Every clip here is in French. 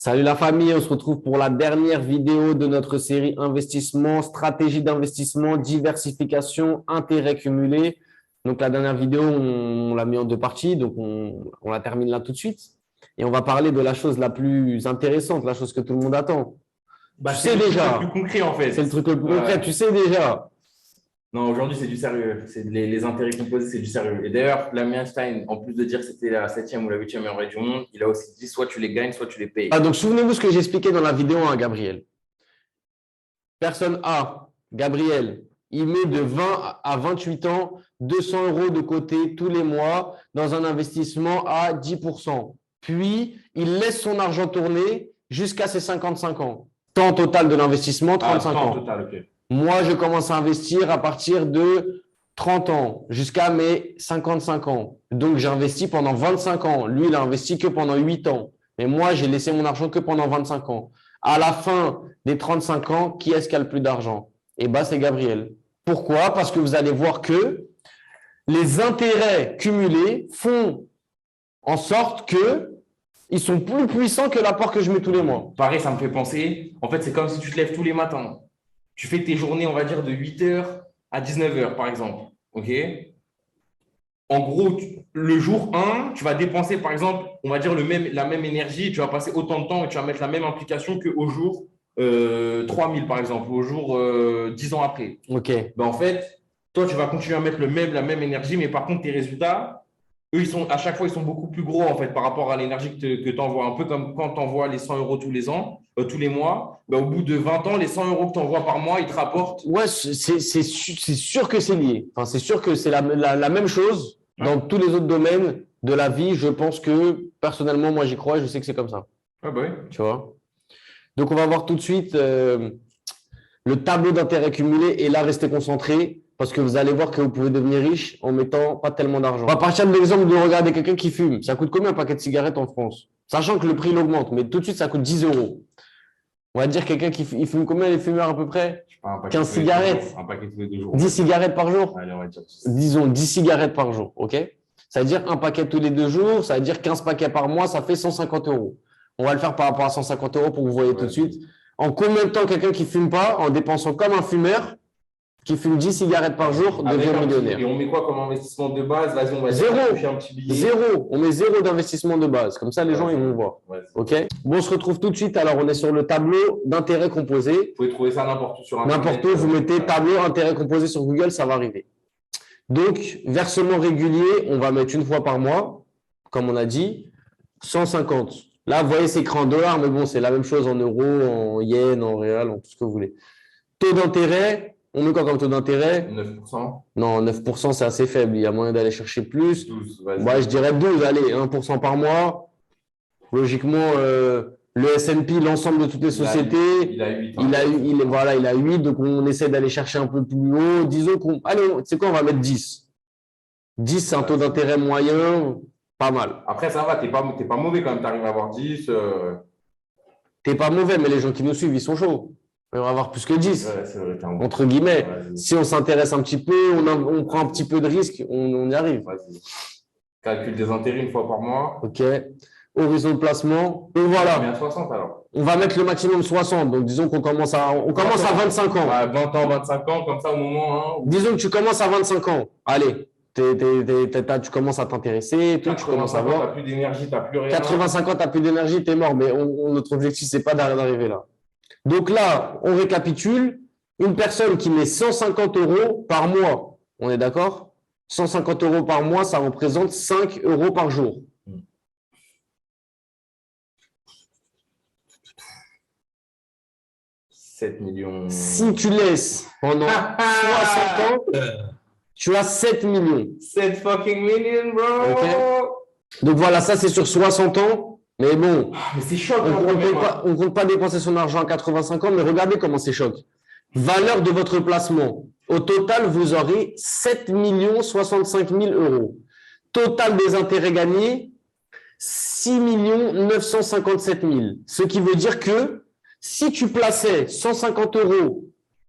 Salut la famille, on se retrouve pour la dernière vidéo de notre série investissement, stratégie d'investissement, diversification, intérêt cumulé. Donc la dernière vidéo, on l'a mis en deux parties, donc on la termine là tout de suite. Et on va parler de la chose la plus intéressante, la chose que tout le monde attend. Bah, Tu c'est sais le truc le déjà, plus concret en fait. c'est le truc le plus concret, Ouais. tu sais déjà. Non, aujourd'hui, c'est du sérieux. C'est les intérêts composés, c'est du sérieux. Et d'ailleurs, l'ami Einstein, en plus de dire que c'était la septième ou la huitième meilleure du monde, il a aussi dit soit tu les gagnes, soit tu les payes. Ah, donc souvenez-vous ce que j'expliquais dans la vidéo à Gabriel. Personne A, Gabriel, il met de 20 à 28 ans 200 euros de côté tous les mois dans un investissement à 10%. Puis, il laisse son argent tourner jusqu'à ses 55 ans. Temps total de l'investissement, 35 temps ans. total, ok. Moi, je commence à investir à partir de 30 ans jusqu'à mes 55 ans. Donc, j'ai investi pendant 25 ans. Lui, il a investi que pendant 8 ans. Mais moi, j'ai laissé mon argent que pendant 25 ans. À la fin des 35 ans, qui est-ce qui a le plus d'argent? Eh bien, c'est Gabriel. Pourquoi? Parce que vous allez voir que les intérêts cumulés font en sorte que ils sont plus puissants que l'apport que je mets tous les mois. Pareil, ça me fait penser. En fait, c'est comme si tu te lèves tous les matins. Tu fais tes journées, on va dire, de 8 h à 19 h, par exemple. OK? En gros, le jour 1, tu vas dépenser, par exemple, on va dire la même énergie, tu vas passer autant de temps et tu vas mettre la même implication qu'au jour 3000, par exemple, au jour 10 ans après. OK. Ben, en fait, toi, tu vas continuer à mettre la même énergie, mais par contre, tes résultats, eux, à chaque fois, ils sont beaucoup plus gros, en fait, par rapport à l'énergie que tu envoies. Un peu comme quand tu envoies les 100 euros tous les ans, tous les mois, ben, au bout de 20 ans, les 100 euros que tu envoies par mois, ils te rapportent. Ouais, c'est sûr que c'est lié. Enfin, c'est sûr que c'est la même chose dans tous les autres domaines de la vie. Je pense que personnellement, moi, j'y crois et je sais que c'est comme ça. Ah bah oui. Tu vois? Donc, on va voir tout de suite le tableau d'intérêt cumulé et là, restez concentrés parce que vous allez voir que vous pouvez devenir riche en mettant pas tellement d'argent. On va partir de l'exemple de regarder quelqu'un qui fume. Ça coûte combien un paquet de cigarettes en France? Sachant que le prix l'augmente, mais tout de suite, ça coûte 10 euros. On va dire quelqu'un qui il fume combien les fumeurs à peu près? Je sais pas, 15 cigarettes. Un paquet tous les 2 jours. 10 cigarettes par jour? Allez, on va dire 10. Disons 10 cigarettes par jour, ok? Ça veut dire un paquet tous les 2 jours, ça veut dire 15 paquets par mois, ça fait 150 euros. On va le faire par rapport à 150 euros pour que vous voyez tout de suite. En combien de temps quelqu'un qui ne fume pas, en dépensant comme un fumeur, qui fume 10 cigarettes par jour, devient millionnaire? Et on met quoi comme investissement de base? Vas-y, on va Zéro. un petit billet. Zéro. On met zéro d'investissement de base. Comme ça, les gens, ils vont voir. Ok? Bon, on se retrouve tout de suite. Alors, on est sur le tableau d'intérêt composé. Vous pouvez trouver ça n'importe où sur Internet. N'importe où, vous mettez tableau intérêt composé sur Google, ça va arriver. Donc, versement régulier, on va mettre une fois par mois, comme on a dit, 150. Là, vous voyez, c'est écrit en dollars, mais bon, c'est la même chose en euros, en yens, en réal, en tout ce que vous voulez. Taux d'intérêt, on met quoi comme taux d'intérêt? 9%. Non, 9%, c'est assez faible. Il y a moyen d'aller chercher plus. 12, Ouais, je dirais 12, allez, 1% par mois. Logiquement, le S&P, l'ensemble de toutes les sociétés, il a 8. Voilà, il a 8, donc on essaie d'aller chercher un peu plus haut. Disons allez, c'est quoi, on va mettre 10. 10, c'est un taux d'intérêt moyen, pas mal. Après, ça va, t'es pas mauvais quand même, tu arrives à avoir 10. T'es pas mauvais, mais les gens qui nous suivent, ils sont chauds. On va avoir plus que 10, Ouais, c'est vrai, entre guillemets. Vas-y. Si on s'intéresse un petit peu, on prend un petit peu de risque, on y arrive. Vas-y. Calcul des intérêts une fois par mois. OK. Horizon de placement. Et voilà. Combien? 60 alors? On va mettre le maximum 60. Donc, disons qu'on commence à 25 ans. Ouais, 20 ans, 25 ans, comme ça au moment. Hein, Disons que tu commences à 25 ans. Allez, tu commences à t'intéresser, tu commences à voir. Tu n'as plus d'énergie, tu n'as plus rien. 85 ans, tu n'as plus d'énergie, tu es mort. Mais notre objectif, ce n'est pas d'arriver là. Donc là, on récapitule. Une personne qui met 150 euros par mois, on est d'accord? 150 euros par mois, ça représente 5 euros par jour. 7 millions. Si tu laisses pendant 60 ans, tu as 7 millions. 7 fucking millions, bro. Okay. Donc voilà, ça c'est sur 60 ans. Mais bon, mais c'est choc. On ne compte pas dépenser son argent à 85 ans, mais regardez comment c'est choc. Valeur de votre placement. Au total, vous aurez 7 65 000 euros. Total des intérêts gagnés, 6 957 000. Ce qui veut dire que si tu plaçais 150 euros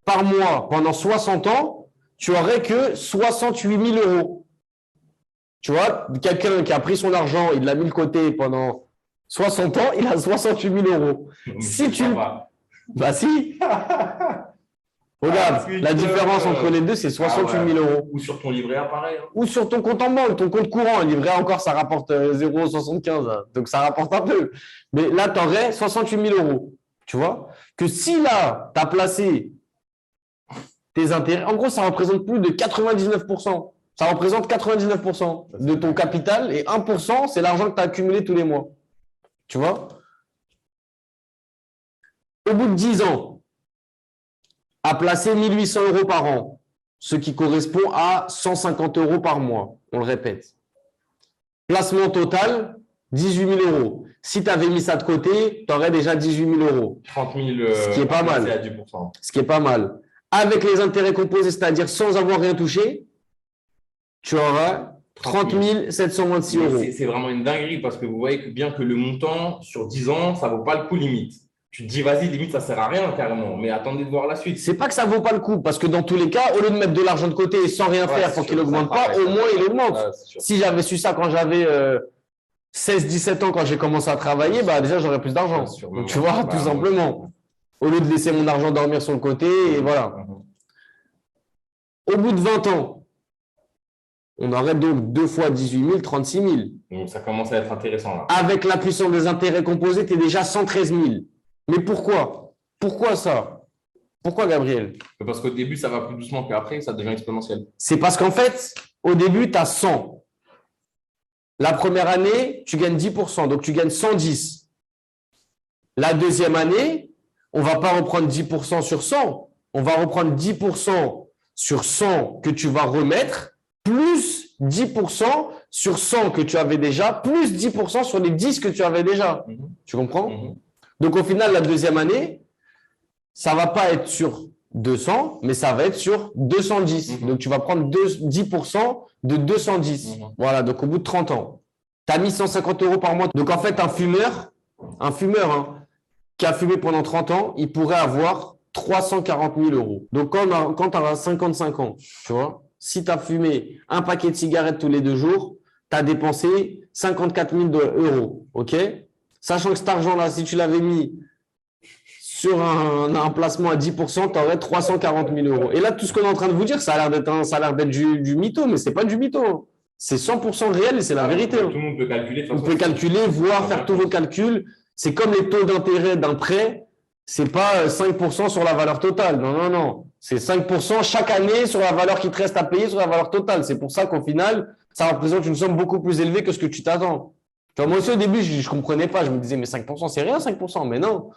par mois pendant 60 ans, tu aurais que 68 000 euros. Tu vois, quelqu'un qui a pris son argent, il l'a mis de côté pendant 60 ans, il a 68 000 euros. Si tu… Bah si. Regarde, la différence entre les deux, c'est 68 000 euros. Ou sur ton livret A, pareil. Ou sur ton compte en banque, ton compte courant. Le livret A encore, ça rapporte 0,75. Donc, ça rapporte un peu. Mais là, tu aurais 68 000 euros. Tu vois? Que si là, tu as placé tes intérêts, en gros, ça représente plus de 99%. Ça représente 99% de ton capital et 1%, c'est l'argent que tu as accumulé tous les mois. Tu vois? Au bout de 10 ans, à placer 1 800 euros par an, ce qui correspond à 150 euros par mois. On le répète. Placement total, 18 000 euros. Si tu avais mis ça de côté, tu aurais déjà 18 000 euros. 30 000 ce qui est pas mal. À 10%. Ce qui est pas mal. Avec les intérêts composés, c'est-à-dire sans avoir rien touché, tu auras 30 726 euros. C'est vraiment une dinguerie parce que vous voyez bien que le montant sur 10 ans, ça ne vaut pas le coup limite. Tu te dis, vas-y, limite, ça ne sert à rien carrément, mais attendez de voir la suite. C'est pas que ça ne vaut pas le coup, parce que dans tous les cas, au lieu de mettre de l'argent de côté sans rien faire pour qu'il n'augmente pas, au moins il augmente. Si j'avais su ça quand j'avais 16-17 ans, quand j'ai commencé à travailler, bah, déjà j'aurais plus d'argent. Donc tu vois, tout simplement. Au lieu de laisser mon argent dormir sur le côté, et voilà. Au bout de 20 ans, on aurait donc 2 fois 18 000, 36 000. Donc ça commence à être intéressant là. Avec la puissance des intérêts composés, tu es déjà 113 000. Mais pourquoi? Pourquoi ça? Pourquoi, Gabriel? Parce qu'au début, ça va plus doucement qu'après, ça devient exponentiel. C'est parce qu'en fait, au début, tu as 100. La première année, tu gagnes 10%, donc tu gagnes 110. La deuxième année, on ne va pas reprendre 10% sur 100. On va reprendre 10% sur 100 que tu vas remettre, plus 10% sur 100 que tu avais déjà, plus 10% sur les 10 que tu avais déjà. Tu comprends? Donc, au final, la deuxième année, ça ne va pas être sur 200, mais ça va être sur 210. Donc, tu vas prendre 10% de 210. Voilà, donc au bout de 30 ans, tu as mis 150 euros par mois. Donc, en fait, un fumeur qui a fumé pendant 30 ans, il pourrait avoir 340 000 euros. Donc, quand tu as 55 ans, tu vois, si tu as fumé un paquet de cigarettes tous les 2 jours, tu as dépensé 54 000 euros. OK? Sachant que cet argent-là, si tu l'avais mis sur un placement à 10%, tu aurais 340 000 euros. Et là, tout ce qu'on est en train de vous dire, ça a l'air d'être du mytho, mais ce n'est pas du mytho. C'est 100% réel et c'est la vérité. Tout le monde peut calculer. Vous pouvez calculer, voir, faire tous vos calculs. C'est comme les taux d'intérêt d'un prêt. Ce n'est pas 5% sur la valeur totale. Non, non, non. C'est 5% chaque année sur la valeur qui te reste à payer sur la valeur totale. C'est pour ça qu'au final, ça représente une somme beaucoup plus élevée que ce que tu t'attends. Moi aussi, au début, je ne comprenais pas. Je me disais, mais 5%, c'est rien, 5%. Mais non.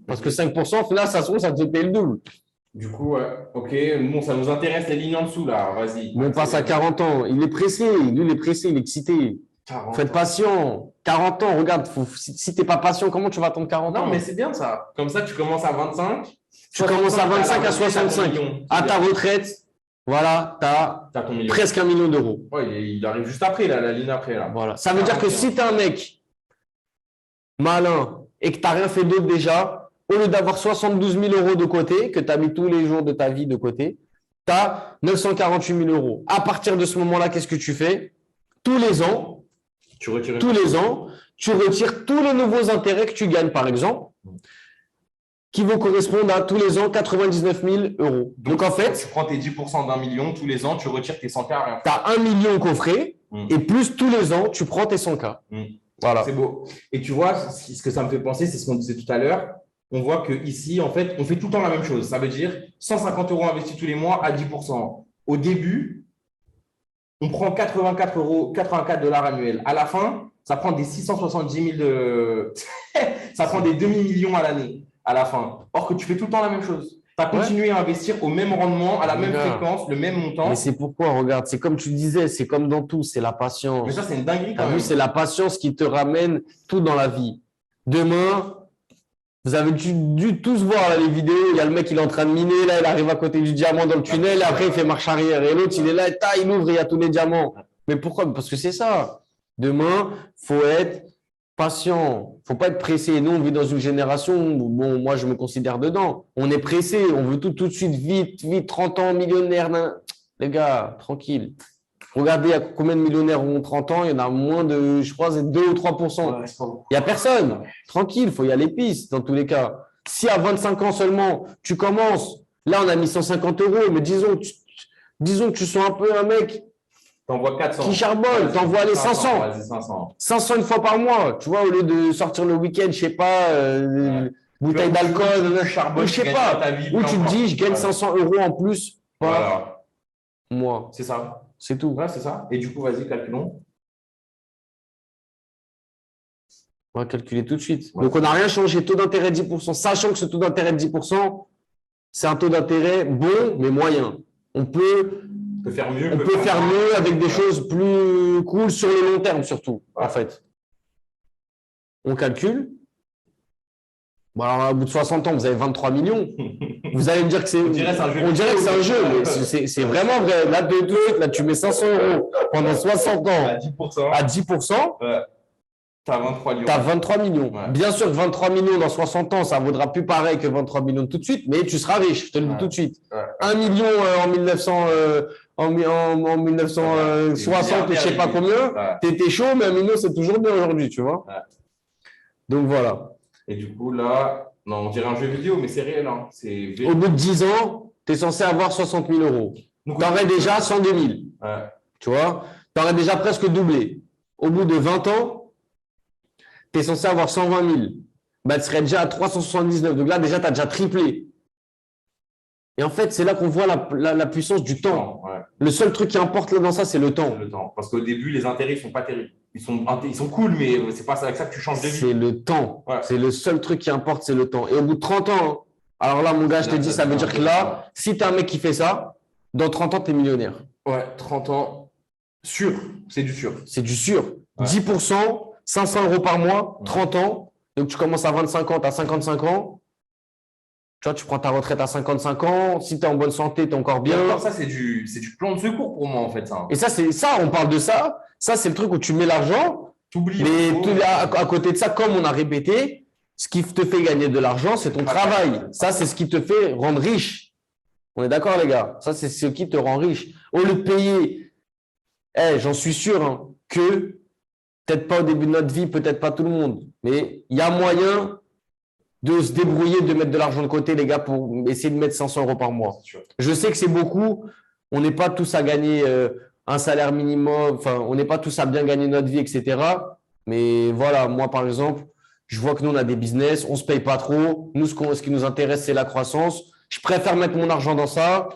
Parce que 5%, au final, ça te fait payer le double. Du coup, OK. Bon, ça nous intéresse les lignes en dessous, là. Vas-y. On passe à 40 ans. Il est pressé. Lui, il est pressé. Il est excité. Faut être patient. 40 ans, regarde. Si tu n'es pas patient, comment tu vas attendre 40 ans? Non, mais c'est bien ça. Comme ça, tu commences à 25. Tu commences à 25 à 65. À ta retraite, voilà, tu as presque 1 million d'euros. Ouais, il arrive juste après, là, la ligne après. Là. Voilà. Ça veut dire que si tu es un mec malin et que tu n'as rien fait d'autre déjà, au lieu d'avoir 72 000 euros de côté, que tu as mis tous les jours de ta vie de côté, tu as 948 000 euros. À partir de ce moment-là, qu'est-ce que tu fais? Tous les ans, tu retires tous les nouveaux intérêts que tu gagnes, par exemple, qui vont correspondre à tous les ans 99 000 euros. Donc en fait, tu prends tes 10% d'1 million, tous les ans, tu retires tes 100K. Tu as 1 million coffré et plus tous les ans, tu prends tes 100K. Voilà. C'est beau. Et tu vois, ce que ça me fait penser, c'est ce qu'on disait tout à l'heure. On voit qu'ici, en fait, on fait tout le temps la même chose. Ça veut dire 150 euros investis tous les mois à 10%. Au début, on prend 84 dollars annuels. À la fin, ça prend des 670 000 ça prend des demi-millions à l'année, à la fin. Or que tu fais tout le temps la même chose. Tu as continué à investir au même rendement, à la même fréquence, le même montant. Mais c'est pourquoi, regarde, c'est comme tu disais, c'est comme dans tout, c'est la patience. Mais ça, c'est une dinguerie quand même. C'est la patience qui te ramène tout dans la vie. Demain, vous avez dû tous voir là, les vidéos, il y a le mec, il est en train de miner, là, il arrive à côté du diamant dans le tunnel, et après, il fait marche arrière. Et l'autre, il est là, il ouvre, il y a tous les diamants. Mais pourquoi? Parce que c'est ça. Demain, il faut être patient. Il ne faut pas être pressé. Nous, on vit dans une génération où, bon, moi, je me considère dedans. On est pressé, on veut tout de suite, vite, 30 ans, millionnaire. Les gars, tranquille. Regardez, il y a combien de millionnaires ont 30 ans? Il y en a moins de, je crois, c'est 2 ou 3%. Ouais, c'est pas beaucoup. Il n'y a personne. Tranquille, il faut y aller piste dans tous les cas. Si à 25 ans seulement, tu commences, là, on a mis 150 euros, mais disons que tu sois un peu un mec T'envoies 400. qui charbonne, t'envoies les 500. Vas-y, 500. 500 une fois par mois, tu vois, au lieu de sortir le week-end, je sais pas, bouteille d'alcool, Charbonne, je sais pas, où tu te dis, je gagne 500 euros en plus par Voilà. mois. C'est ça. C'est tout. Ouais, c'est ça. Et du coup, vas-y, calculons. On va calculer tout de suite. Ouais. Donc, on n'a rien changé. Taux d'intérêt 10%, sachant que ce taux d'intérêt de 10%, c'est un taux d'intérêt bon, mais moyen. On peut faire mieux. On peut faire mieux avec des choses plus cool sur le long terme, surtout, en fait. On calcule. Bon, alors, au bout de 60 ans, vous avez 23 millions. Vous allez me dire que c'est. On dirait que c'est un jeu, mais c'est vraiment vrai. Là, tu mets 500 euros pendant 60 ans à 10%. à 10%. Ouais. Tu as 23 millions. Tu as 23 millions. Ouais. Bien sûr que 23 millions dans 60 ans, ça ne vaudra plus pareil que 23 millions tout de suite, mais tu seras riche, je te le dis tout de suite. Ouais. 1 million en 1960 ou je ne sais pas combien, tu étais chaud, mais 1 million, c'est toujours bien aujourd'hui, tu vois. Ouais. Donc voilà. Et du coup, là, non, on dirait un jeu vidéo, mais c'est réel. Hein. Au bout de 10 ans, tu es censé avoir 60 000 euros. Tu aurais déjà 102 000. Ouais. Tu vois, tu aurais déjà presque doublé. Au bout de 20 ans, tu es censé avoir 120 000. Bah, tu serais déjà à 379. Donc là, déjà, tu as déjà triplé. Et en fait, c'est là qu'on voit la puissance du temps. Ouais. Le seul truc qui importe là dans ça, c'est le temps. C'est le temps. Parce qu'au début, les intérêts ne sont pas terribles. Ils sont cool, mais c'est pas avec ça que tu changes de vie. C'est le temps. Ouais. C'est le seul truc qui importe, c'est le temps. Et au bout de 30 ans, alors là, mon gars, je te dis, ça veut dire que là, si tu es un mec qui fait ça, dans 30 ans, tu es millionnaire. Ouais, 30 ans, sûr. C'est du sûr. C'est du sûr. Ouais. 10%, 500 euros par mois, 30 ans. Donc, tu commences à 25 ans, tu as 55 ans. Tu vois, tu prends ta retraite à 55 ans. Si tu es en bonne santé, tu es encore bien. Alors, ça, c'est du plan de secours pour moi, en fait. Ça. Et ça, on parle de ça. Ça, c'est le truc où tu mets l'argent. T'oublies. Mais à côté de ça, comme on a répété, ce qui te fait gagner de l'argent, c'est ton travail. Ça, c'est ce qui te fait rendre riche. On est d'accord, les gars? Ça, c'est ce qui te rend riche. Au lieu de payer, j'en suis sûr hein, que, peut-être pas au début de notre vie, peut-être pas tout le monde, mais il y a moyen de se débrouiller, de mettre de l'argent de côté, les gars, pour essayer de mettre 500 euros par mois. Je sais que c'est beaucoup. On n'est pas tous à gagner un salaire minimum. Enfin, on n'est pas tous à bien gagner notre vie, etc. Mais voilà, moi, par exemple, je vois que nous, on a des business. On ne se paye pas trop. Nous, ce qui nous intéresse, c'est la croissance. Je préfère mettre mon argent dans ça.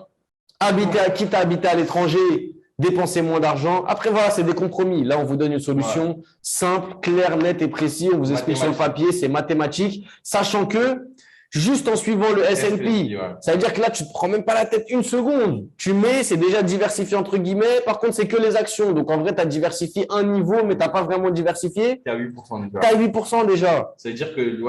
Quitte à habiter à l'étranger, dépenser moins d'argent. Après, voilà, c'est des compromis. Là, on vous donne une solution simple, claire, nette et précise. On vous explique sur le papier, c'est mathématique. Sachant que, juste en suivant le S&P, ça veut dire que là, tu ne te prends même pas la tête une seconde. Tu mets, c'est déjà diversifié entre guillemets. Par contre, c'est que les actions. Donc, en vrai, tu as diversifié un niveau, mais tu n'as pas vraiment diversifié. Tu as 8% déjà. Tu as 8% déjà. Ça veut dire que,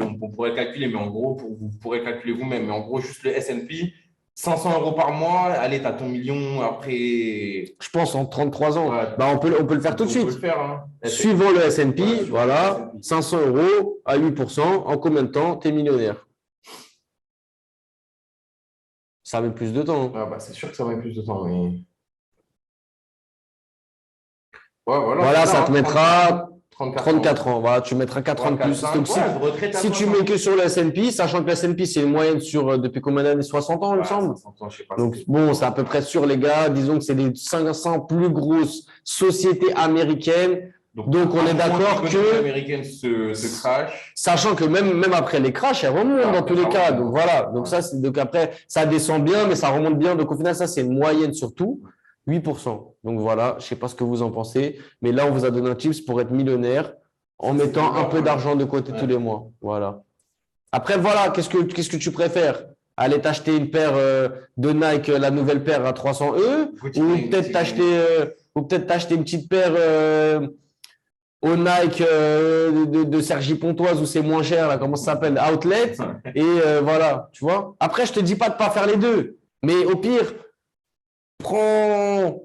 on pourrait calculer, mais en gros, vous pourrez calculer vous-même. Mais en gros, juste le S&P, 500 euros par mois, allez, tu as ton million après. Je pense en 33 ans. Ouais. Bah, on peut le faire tout de suite. On peut le faire. Hein. Suivant le S&P, voilà, 500 euros à 8%. En combien de temps tu es millionnaire? Ça met plus de temps. Ah bah, c'est sûr que ça met plus de temps. Mais... voilà, ça te mettra 34 ans. Voilà, tu mettras 4 ans de plus. Donc, si tu mets que sur le S&P, sachant que le S&P, c'est une moyenne sur depuis combien d'années? 60 ans, il me semble. 60 ans, je sais pas. Donc, bon, c'est à peu près sûr, les gars. Disons que c'est les 500 plus grosses sociétés américaines. Donc on est d'accord que les américaines se crachent. Sachant que même après les crashs, elles remontent dans tous les cas. Donc voilà. Donc après, ça descend bien, mais ça remonte bien. Donc au final, ça, c'est une moyenne surtout. 8%. Donc voilà, je ne sais pas ce que vous en pensez. Mais là, on vous a donné un tips pour être millionnaire en mettant un peu d'argent de côté tous les mois. Voilà. Après, voilà, qu'est-ce que tu préfères? Aller t'acheter une paire de Nike, la nouvelle paire à 300 ou peut-être t'acheter une petite paire au Nike de Sergi Pontoise où c'est moins cher, là, comment ça s'appelle? Outlet. Et voilà, tu vois. Après, je te dis pas de pas faire les deux. Mais au pire, prends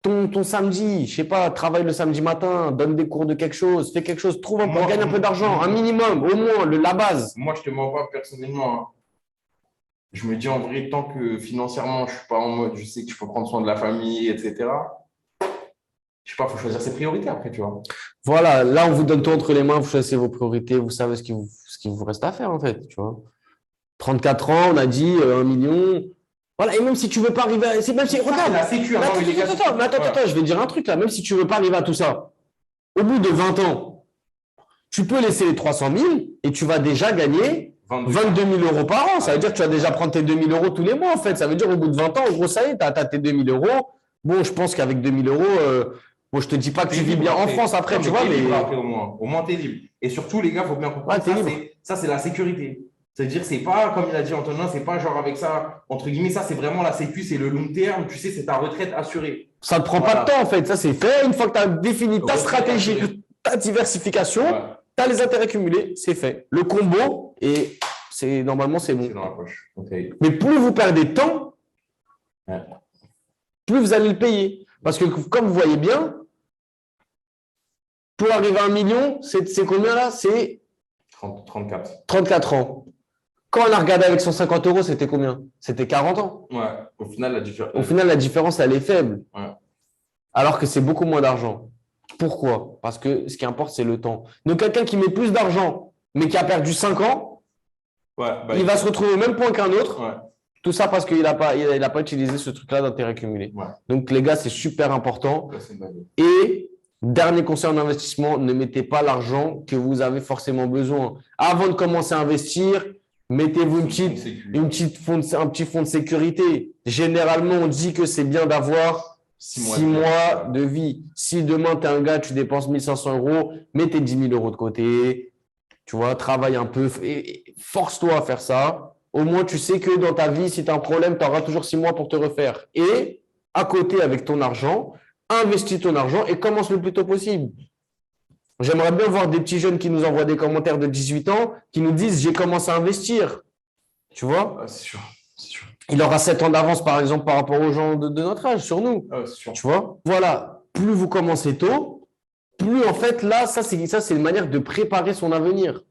ton samedi, je sais pas, travaille le samedi matin, donne des cours de quelque chose, fais quelque chose, gagne un peu d'argent, un minimum, au moins, la base. Moi, je te mens pas personnellement. Hein. je me dis en vrai, tant que financièrement, je ne suis pas en mode, je sais que je peux prendre soin de la famille, etc. Je sais pas, il faut choisir ses priorités après, tu vois. Voilà, là, on vous donne tout entre les mains, vous choisissez vos priorités, vous savez ce qui vous reste à faire, en fait, tu vois. 34 ans, on a dit 1 million. Voilà, et même si tu veux pas arriver à… Même si… Ça, Regarde, c'est la sécu, hein, mais non, mais les gars, attends, je vais te dire un truc, là. Même si tu veux pas arriver à tout ça, au bout de 20 ans, tu peux laisser les 300 000 et tu vas déjà gagner 22 000 euros par an. Ça veut dire que tu vas déjà prendre tes 2 000 euros tous les mois, en fait. Ça veut dire au bout de 20 ans, en gros, ça y est, tu as tes 2 000 euros. Bon, je pense qu'avec 2 000 euros, bon, je te dis pas que tu vis bien en France après, tu vois, mais… libre après, au moins, tu es libre. Et surtout, les gars, il faut bien comprendre, ça, c'est la sécurité. C'est-à-dire, c'est pas, comme il a dit Antonin, c'est pas genre avec ça, entre guillemets, ça, c'est vraiment la sécu, c'est le long terme, tu sais, c'est ta retraite assurée. Ça ne te prend pas de temps, en fait. Ça, c'est fait. Une fois que tu as défini ta stratégie, ta diversification, tu as les intérêts cumulés, c'est fait. Le combo, et normalement, c'est bon. C'est dans la poche. Okay. Mais plus vous perdez de temps, plus vous allez le payer. Parce que, comme vous voyez bien, pour arriver à 1 million, c'est combien là? C'est 34 ans. Quand on a regardé avec 150 euros, c'était combien? C'était 40 ans. Ouais, au final, la différence, elle est faible. Ouais. Alors que c'est beaucoup moins d'argent. Pourquoi? Parce que ce qui importe, c'est le temps. Donc, quelqu'un qui met plus d'argent, mais qui a perdu 5 ans, il va se retrouver au même point qu'un autre. Ouais. Tout ça parce qu'il n'a pas utilisé ce truc-là d'intérêt cumulé. Ouais. Donc, les gars, c'est super important. Ouais, et dernier conseil en investissement, ne mettez pas l'argent que vous avez forcément besoin. Avant de commencer à investir, mettez-vous un petit fonds de sécurité. Généralement, on dit que c'est bien d'avoir 6 mois de vie. Si demain, tu es un gars, tu dépenses 1 500 euros, mets tes 10 000 euros de côté. Tu vois, travaille un peu et force-toi à faire ça. Au moins, tu sais que dans ta vie, si tu as un problème, tu auras toujours 6 mois pour te refaire. Et à côté, avec ton argent, investis ton argent et commence le plus tôt possible. J'aimerais bien voir des petits jeunes qui nous envoient des commentaires de 18 ans qui nous disent « j'ai commencé à investir ». Tu vois? C'est sûr. Il aura 7 ans d'avance, par exemple, par rapport aux gens de notre âge, sur nous. C'est sûr. Tu vois? Voilà. Plus vous commencez tôt, plus en fait, là, ça, c'est une manière de préparer son avenir.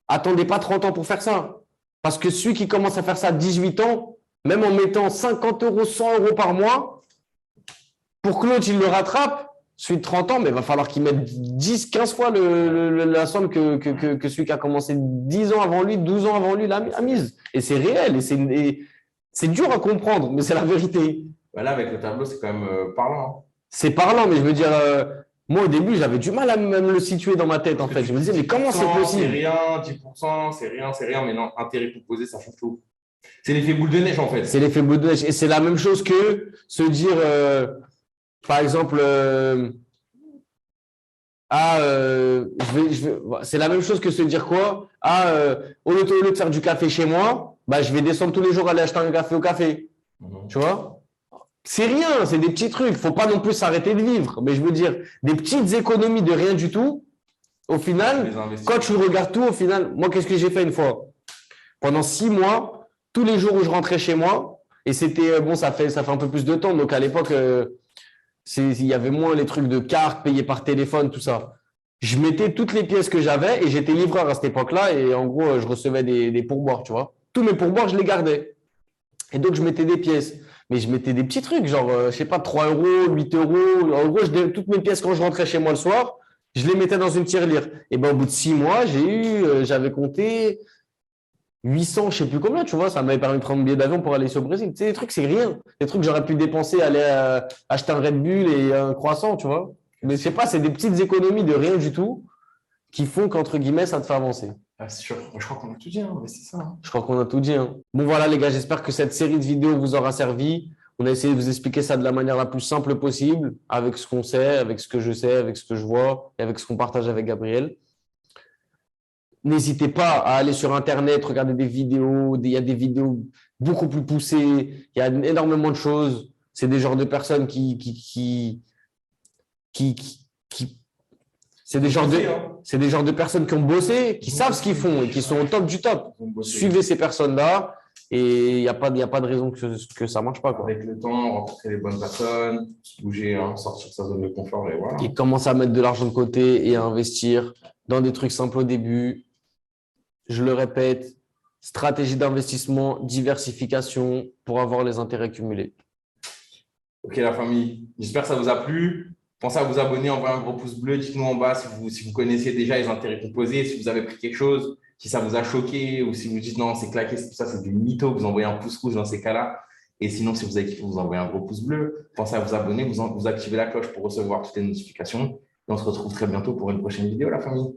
Attendez pas 30 ans pour faire ça. Parce que celui qui commence à faire ça à 18 ans, même en mettant 50 euros, 100 euros par mois, pour que l'autre, il le rattrape, celui de 30 ans, mais il va falloir qu'il mette 10, 15 fois la somme que celui qui a commencé 10 ans avant lui, 12 ans avant lui, la mise. Et c'est réel, et c'est dur à comprendre, mais c'est la vérité. Là, avec le tableau, c'est quand même parlant. C'est parlant, mais je veux dire, moi, au début, j'avais du mal à même le situer dans ma tête, en fait. Je me disais, mais comment c'est possible? C'est rien, 10%, c'est rien, mais non, intérêt composé, ça change tout. C'est l'effet boule de neige, en fait. C'est l'effet boule de neige. Et c'est la même chose que se dire, par exemple, c'est la même chose que se dire quoi? Au lieu de faire du café chez moi, je vais descendre tous les jours aller acheter un café au café. Tu vois? C'est rien, c'est des petits trucs. Il ne faut pas non plus s'arrêter de vivre. Mais je veux dire, des petites économies de rien du tout, au final, quand tu regardes tout, au final, moi, qu'est-ce que j'ai fait une fois? Pendant 6 mois, tous les jours où je rentrais chez moi, et c'était, bon, ça fait un peu plus de temps, donc à l'époque, il y avait moins les trucs de cartes payées par téléphone, tout ça. Je mettais toutes les pièces que j'avais et j'étais livreur à cette époque-là et en gros, je recevais des pourboires, tu vois. Tous mes pourboires, je les gardais. Et donc, je mettais des pièces. Mais je mettais des petits trucs, genre, je sais pas, 3 euros, 8 euros. En gros, toutes mes pièces, quand je rentrais chez moi le soir, je les mettais dans une tirelire. Et au bout de 6 mois, j'avais compté 800, je sais plus combien, tu vois. Ça m'avait permis de prendre un billet d'avion pour aller ici au Brésil. Tu sais, des trucs, c'est rien. Des trucs que j'aurais pu dépenser, aller acheter un Red Bull et un croissant, tu vois. Mais je sais pas, c'est des petites économies de rien du tout qui font qu'entre guillemets, ça te fait avancer. C'est sûr. Je crois qu'on a tout dit, mais c'est ça. Je crois qu'on a tout dit. Bon, voilà, les gars, j'espère que cette série de vidéos vous aura servi. On a essayé de vous expliquer ça de la manière la plus simple possible, avec ce qu'on sait, avec ce que je sais, avec ce que je vois et avec ce qu'on partage avec Gabriel. N'hésitez pas à aller sur Internet, regarder des vidéos. Il y a des vidéos beaucoup plus poussées. Il y a énormément de choses. C'est des genres de personnes c'est des genres de personnes qui ont bossé, qui savent ce qu'ils font et qui sont au top du top. Suivez ces personnes-là et il n'y a pas de raison que ça ne marche pas, quoi. Avec le temps, rencontrer les bonnes personnes, se bouger, sortir de sa zone de confort et voilà. Et commencer à mettre de l'argent de côté et à investir dans des trucs simples au début. Je le répète, stratégie d'investissement, diversification pour avoir les intérêts cumulés. Ok, la famille, j'espère que ça vous a plu. Pensez à vous abonner, envoyer un gros pouce bleu. Dites-nous en bas si vous connaissiez déjà les intérêts composés, si vous avez pris quelque chose, si ça vous a choqué ou si vous dites non, c'est claqué, ça c'est du mytho, vous envoyez un pouce rouge dans ces cas-là. Et sinon, si vous avez kiffé, vous envoyez un gros pouce bleu. Pensez à vous abonner, vous activez la cloche pour recevoir toutes les notifications. Et on se retrouve très bientôt pour une prochaine vidéo, la famille.